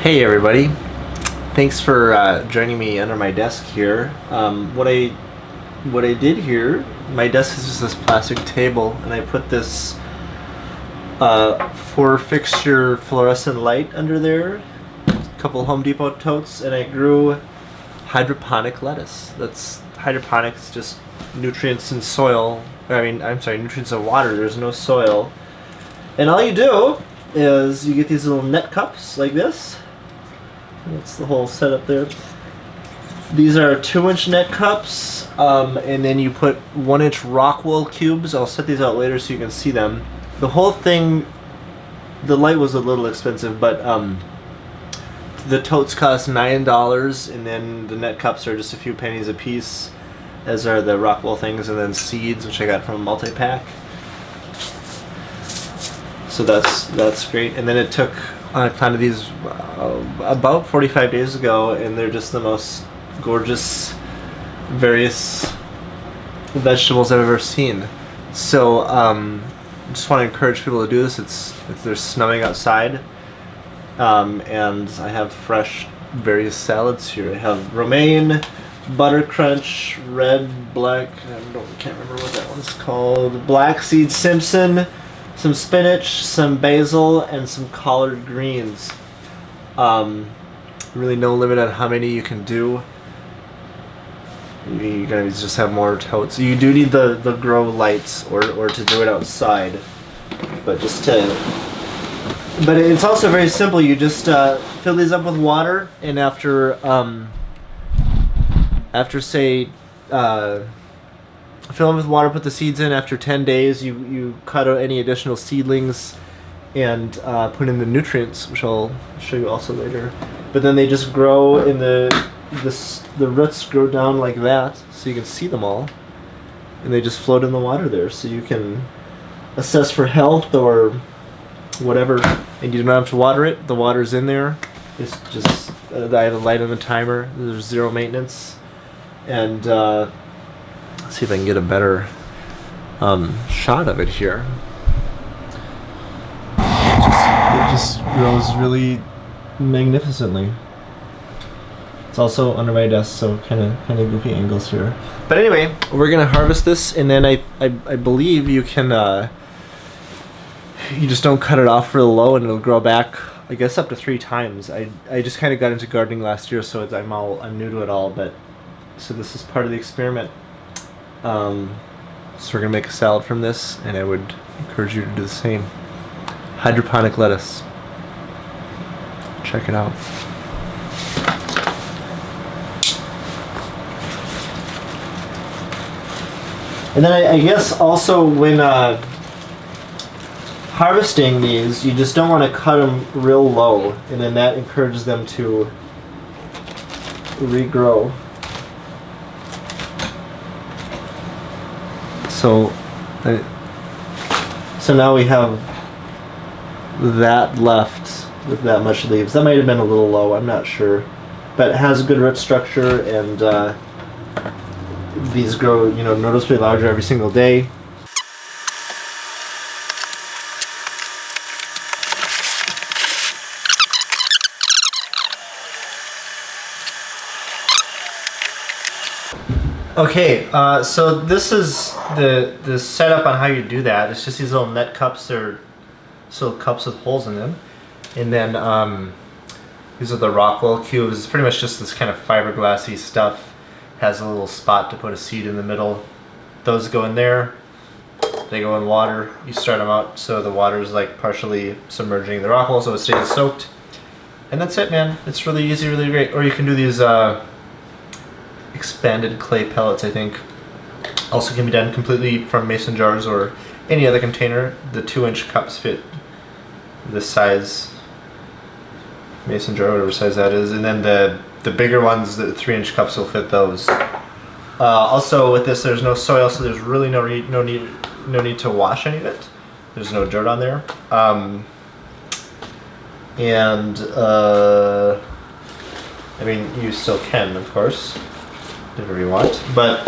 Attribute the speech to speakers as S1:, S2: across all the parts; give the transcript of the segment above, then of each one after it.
S1: Hey everybody, thanks for joining me under my desk here. What I did here, my desk is just this plastic table, and I put this 4-fixture fluorescent light under there, a couple Home Depot totes, and I grew hydroponic lettuce. That's hydroponics, just nutrients in soil. Nutrients in water. There's no soil, and all you do is you get these little net cups like this. That's the whole setup there. These are 2-inch net cups, and then you put 1-inch rock wool cubes. I'll set these out later so you can see them. The whole thing, the light was a little expensive, but the totes cost $9, and then the net cups are just a few pennies a piece, as are the rock wool things, and then seeds, which I got from a multi-pack. So that's great. And then it took, I planted these about 45 days ago, and they're just the most gorgeous, various vegetables I've ever seen. So just want to encourage people to do this. There's snowing outside, and I have fresh various salads here. I have romaine, butter crunch, red, black, can't remember what that one's called, black seed Simpson, some spinach, some basil, and some collard greens. Really no limit on how many you can do. You guys just have more totes. You do need the grow lights or to do it outside, but it's also very simple. You just fill these up with water, and after say fill them with water, put the seeds in. After 10 days, you cut out any additional seedlings and put in the nutrients, which I'll show you also later. But then they just grow in the roots grow down like that, so you can see them all, and they just float in the water there, so you can assess for health or whatever, and you don't have to water it. The water's in there. It's just I have a light on the timer. There's zero maintenance, and let's see if I can get a better shot of it here. It just grows really magnificently. It's also under my desk, so kind of goofy angles here. But anyway, we're gonna harvest this, and then I believe you can you just don't cut it off real low, and it'll grow back, I guess, up to 3 times. I just kind of got into gardening last year, so I'm new to it all. But so this is part of the experiment. So we're gonna make a salad from this, and I would encourage you to do the same. Hydroponic lettuce. Check it out. And then I guess also when harvesting these, you just don't want to cut them real low, and then that encourages them to regrow. So now we have that left with that much leaves. That might have been a little low, I'm not sure, but it has a good root structure, and these grow, noticeably larger every single day. Okay, so this is the setup on how you do that. It's just these little net cups. They're little cups with holes in them, and then these are the rock wool cubes. It's pretty much just this kind of fiberglassy stuff. Has a little spot to put a seed in the middle. Those go in there. They go in water. You start them out so the water is like partially submerging the rock wool, so it stays soaked. And that's it, man. It's really easy, really great. Or you can do these expanded clay pellets, I think. Also can be done completely from mason jars or any other container. The 2-inch cups fit this size mason jar, whatever size that is, and then the bigger ones, the 3-inch cups, will fit those. Also with this, there's no soil, so there's really no need to wash any of it. There's no dirt on there. I mean, you still can, of course, whatever you want, but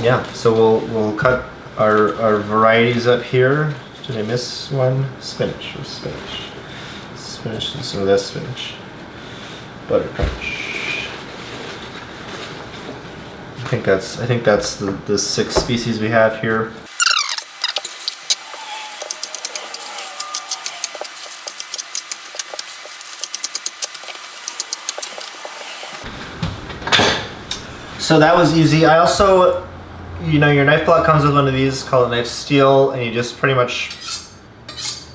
S1: yeah. So we'll cut our varieties up here. Did I miss one? Spinach. Where's spinach? Spinach and some of that spinach. Butter crunch. I think that's the 6 species we have here. So that was easy. I also, you know, your knife block comes with one of these called a knife steel, and you just pretty much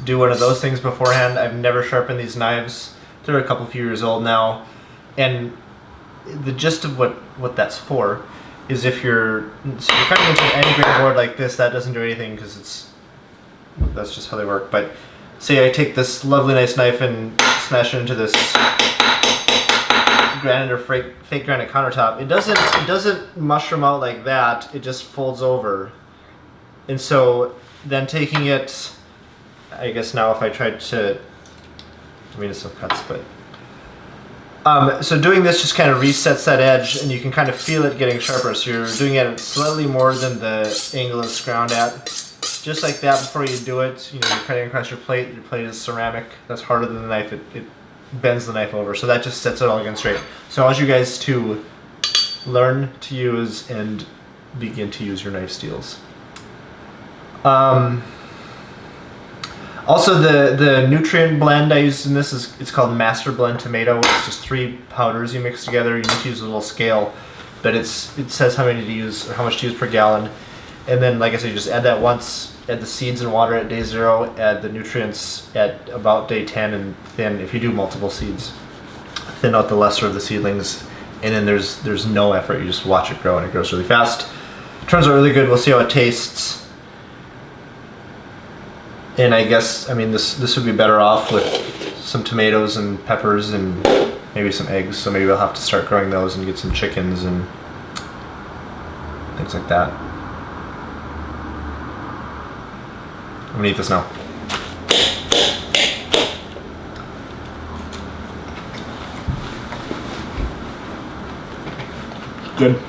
S1: do one of those things beforehand. I've never sharpened these knives. They're a few years old now, and the gist of what that's for is if you're cutting into an end grain board like this, that doesn't do anything because that's just how they work. But say I take this lovely nice knife and smash it into this granite or fake granite countertop, it doesn't mushroom out like that. It just folds over. And so then taking it, I guess now if I tried to, I mean it still cuts, but so doing this just kind of resets that edge, and you can kind of feel it getting sharper. So you're doing it slightly more than the angle it's ground at, just like that. Before you do it, you know, you're cutting across your plate. Your plate is ceramic. That's harder than the knife. It bends the knife over, so that just sets it all again straight. So I want you guys to learn to use and begin to use your knife steels. Also, the nutrient blend I used in this it's called Master Blend Tomato. It's just 3 powders you mix together. You need to use a little scale, but it says how many to use or how much to use per gallon. And then, like I said, you just add that once. Add the seeds and water at day 0. Add the nutrients at about day 10, and thin if you do multiple seeds. Thin out the lesser of the seedlings, and then there's no effort. You just watch it grow, and it grows really fast. It turns out really good. We'll see how it tastes. And I guess, I mean, this would be better off with some tomatoes and peppers and maybe some eggs. So maybe we'll have to start growing those and get some chickens and things like that. I'm gonna eat this now. Good.